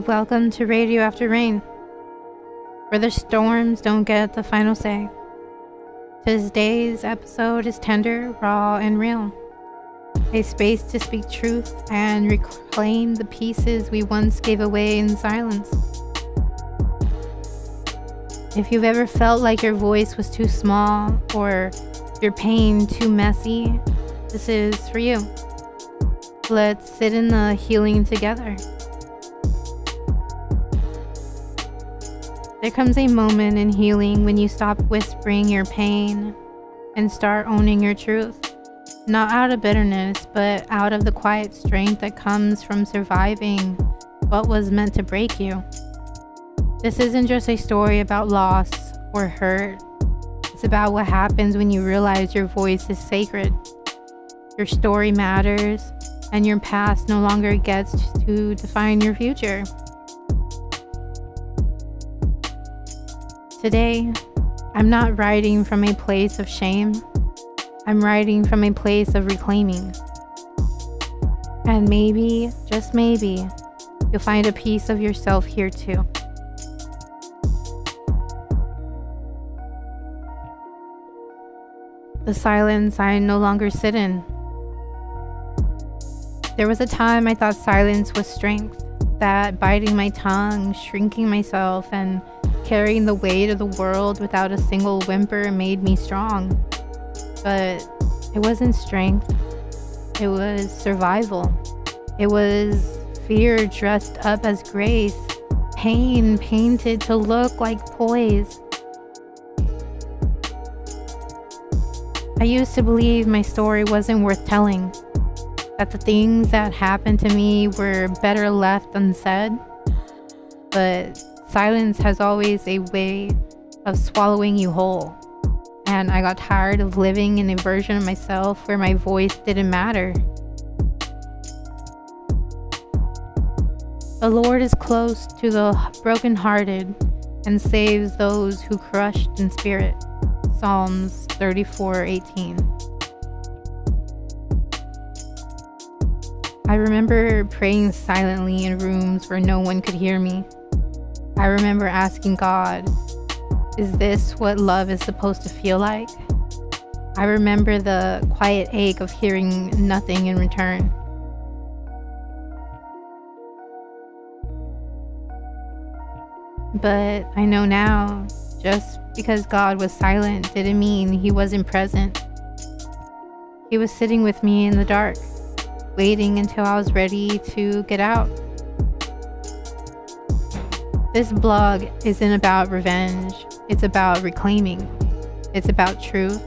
Welcome to Radio After Rain, where the storms don't get the final say. Today's episode is tender, raw, and real. A space to speak truth and reclaim the pieces we once gave away in silence. If you've ever felt like your voice was too small or your pain too messy, this is for you. Let's sit in the healing together. There comes a moment in healing when you stop whispering your pain and start owning your truth. Not out of bitterness, but out of the quiet strength that comes from surviving what was meant to break you. This isn't just a story about loss or hurt. It's about what happens when you realize your voice is sacred. Your story matters, and your past no longer gets to define your future. Today, I'm not writing from a place of shame. I'm writing from a place of reclaiming. And maybe, just maybe, you'll find a piece of yourself here too. The silence I no longer sit in. There was a time I thought silence was strength, that biting my tongue, shrinking myself, and carrying the weight of the world without a single whimper made me strong. But it wasn't strength. It was survival. It was fear dressed up as grace, pain painted to look like poise. I used to believe my story wasn't worth telling, that the things that happened to me were better left unsaid. But silence has always a way of swallowing you whole. And I got tired of living in a version of myself where my voice didn't matter. The Lord is close to the brokenhearted and saves those who crushed in spirit. Psalms 34:18. I remember praying silently in rooms where no one could hear me. I remember asking God, is this what love is supposed to feel like? I remember the quiet ache of hearing nothing in return. But I know now, just because God was silent didn't mean he wasn't present. He was sitting with me in the dark, waiting until I was ready to get out. This blog isn't about revenge. It's about reclaiming. It's about truth.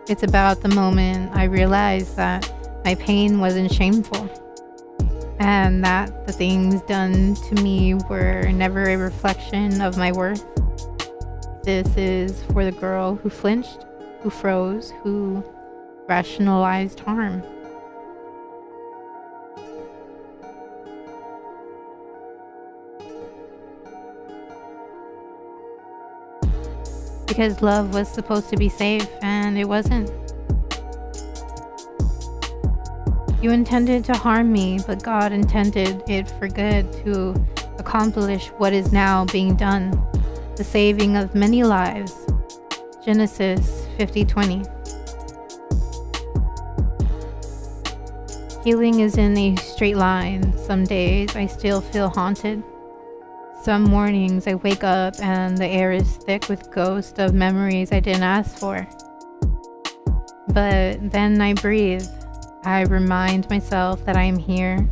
It's about the moment I realized that my pain wasn't shameful, and that the things done to me were never a reflection of my worth. This is for the girl who flinched, who froze, who rationalized harm. Because love was supposed to be safe, and it wasn't. You intended to harm me, but God intended it for good, to accomplish what is now being done, the saving of many lives. Genesis 50:20. Healing is in a straight line. Some days I still feel haunted. Some mornings I wake up and the air is thick with ghosts of memories I didn't ask for. But then I breathe. I remind myself that I am here,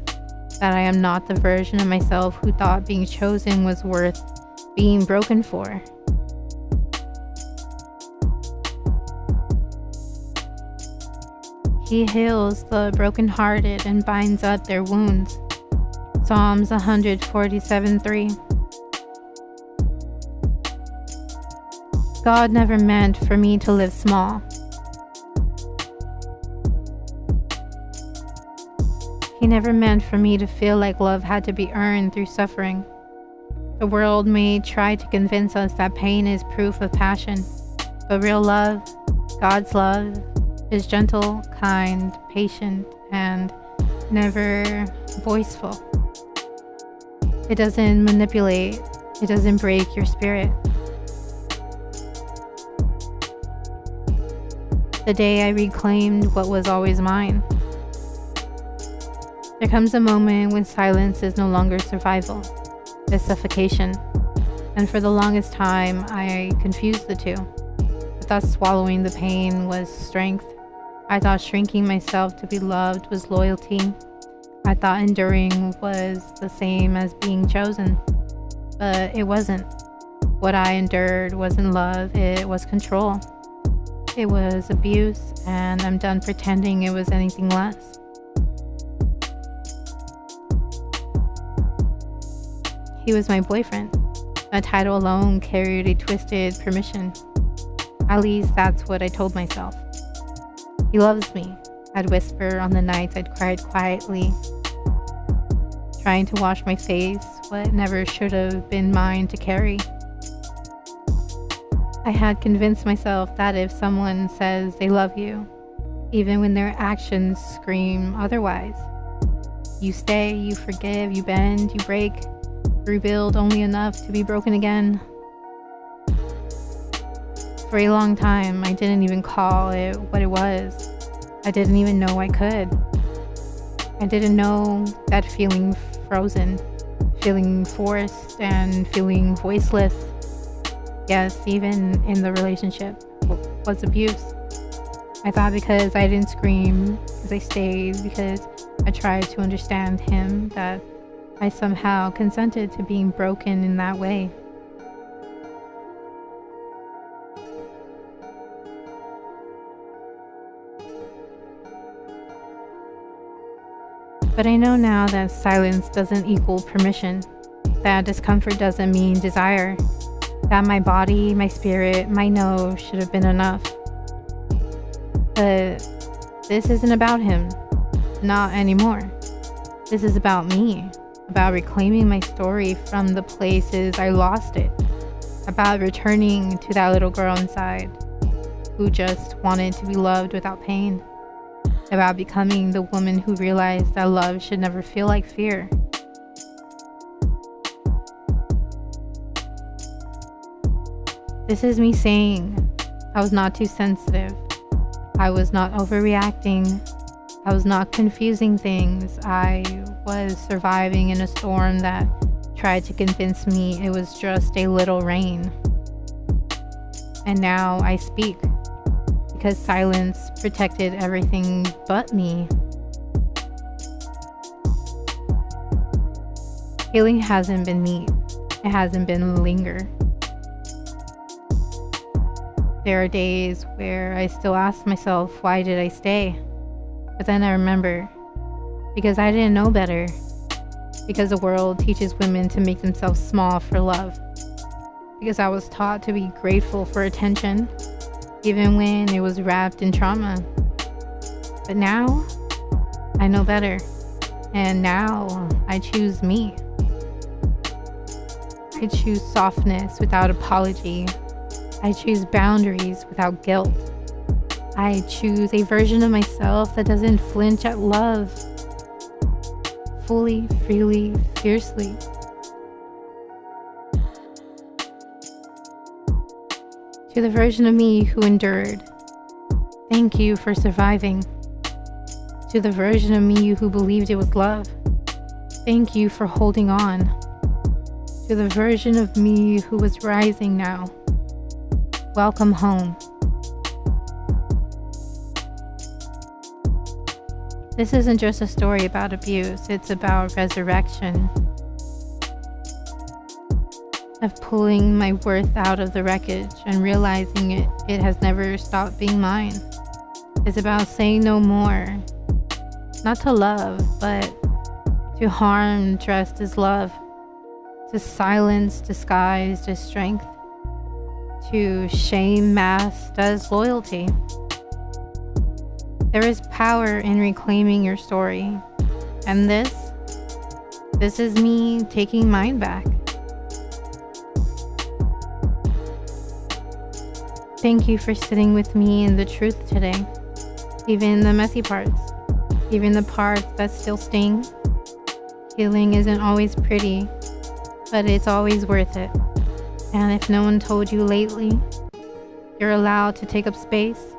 that I am not the version of myself who thought being chosen was worth being broken for. He heals the brokenhearted and binds up their wounds. Psalms 147:3. God never meant for me to live small. He never meant for me to feel like love had to be earned through suffering. The world may try to convince us that pain is proof of passion, but real love, God's love, is gentle, kind, patient, and never boastful. It doesn't manipulate. It doesn't break your spirit. The day I reclaimed what was always mine. There comes a moment when silence is no longer survival, it's suffocation. And for the longest time, I confused the two. I thought swallowing the pain was strength. I thought shrinking myself to be loved was loyalty. I thought enduring was the same as being chosen. But it wasn't. What I endured wasn't love, it was control. It was abuse, and I'm done pretending it was anything less. He was my boyfriend. That title alone carried a twisted permission. At least that's what I told myself. He loves me, I'd whisper on the nights I'd cried quietly, trying to wash my face, what never should have been mine to carry. I had convinced myself that if someone says they love you, even when their actions scream otherwise, you stay, you forgive, you bend, you break, rebuild only enough to be broken again. For a long time, I didn't even call it what it was. I didn't even know I could. I didn't know that feeling frozen, feeling forced, and feeling voiceless. Yes, even in the relationship was abuse. I thought because I didn't scream, because I stayed, because I tried to understand him, that I somehow consented to being broken in that way. But I know now that silence doesn't equal permission, that discomfort doesn't mean desire, that my body, my spirit, my no should have been enough. But this isn't about him, not anymore. This is about me, about reclaiming my story from the places I lost it, about returning to that little girl inside who just wanted to be loved without pain, about becoming the woman who realized that love should never feel like fear. This is me saying I was not too sensitive. I was not overreacting. I was not confusing things. I was surviving in a storm that tried to convince me it was just a little rain. And now I speak because silence protected everything but me. Healing hasn't been neat. It hasn't been linger. There are days where I still ask myself, why did I stay? But then I remember, because I didn't know better. Because the world teaches women to make themselves small for love. Because I was taught to be grateful for attention, even when it was wrapped in trauma. But now, I know better. And now, I choose me. I choose softness without apology. I choose boundaries without guilt. I choose a version of myself that doesn't flinch at love. Fully, freely, fiercely. To the version of me who endured, thank you for surviving. To the version of me who believed it was love, thank you for holding on. To the version of me who was rising now, welcome home. This isn't just a story about abuse, it's about resurrection. Of pulling my worth out of the wreckage and realizing it has never stopped being mine. It's about saying no more. Not to love, but to harm dressed as love. To silence disguised as strength. To shame masked as loyalty. There is power in reclaiming your story. And this is me taking mine back. Thank you for sitting with me in the truth today. Even the messy parts. Even the parts that still sting. Healing isn't always pretty. but it's always worth it. And if no one told you lately, you're allowed to take up space,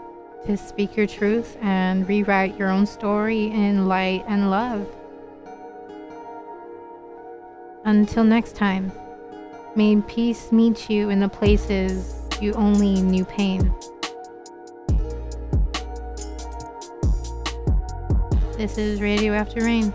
to speak your truth, and rewrite your own story in light and love. Until next time, may peace meet you in the places you only knew pain. This is Radio After Rain.